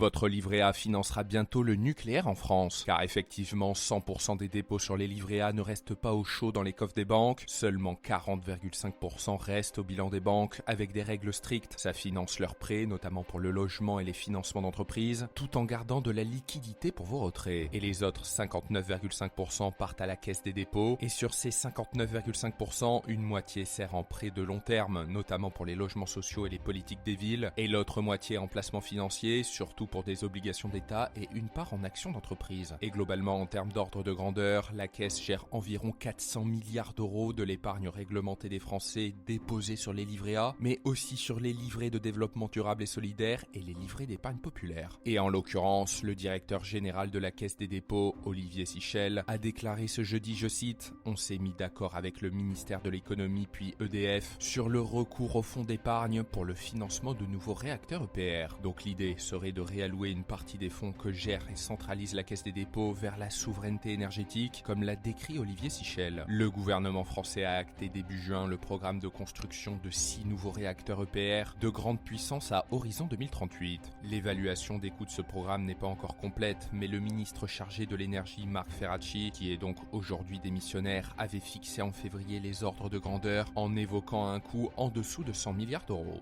Votre livret A financera bientôt le nucléaire en France, car effectivement 100% des dépôts sur les livrets A ne restent pas au chaud dans les coffres des banques, seulement 40,5% restent au bilan des banques avec des règles strictes. Ça finance leurs prêts, notamment pour le logement et les financements d'entreprises, tout en gardant de la liquidité pour vos retraits. Et les autres 59,5% partent à la caisse des dépôts, et sur ces 59,5%, une moitié sert en prêt de long terme, notamment pour les logements sociaux et les politiques des villes, et l'autre moitié en placement financier, surtout pour des obligations d'État et une part en actions d'entreprise. Et globalement, en termes d'ordre de grandeur, la Caisse gère environ 400 milliards d'euros de l'épargne réglementée des Français déposée sur les livrets A, mais aussi sur les livrets de développement durable et solidaire et les livrets d'épargne populaire. Et en l'occurrence, le directeur général de la Caisse des dépôts, Olivier Sichel, a déclaré ce jeudi, je cite, « On s'est mis d'accord avec le ministère de l'économie puis EDF sur le recours au fonds d'épargne pour le financement de nouveaux réacteurs EPR. Donc l'idée serait de réallouer une partie des fonds que gère et centralise la Caisse des dépôts vers la souveraineté énergétique, comme l'a décrit Olivier Sichel. Le gouvernement français a acté début juin le programme de construction de 6 nouveaux réacteurs EPR de grande puissance à horizon 2038. L'évaluation des coûts de ce programme n'est pas encore complète, mais le ministre chargé de l'énergie Marc Ferracci, qui est donc aujourd'hui démissionnaire, avait fixé en février les ordres de grandeur en évoquant un coût en dessous de 100 milliards d'euros.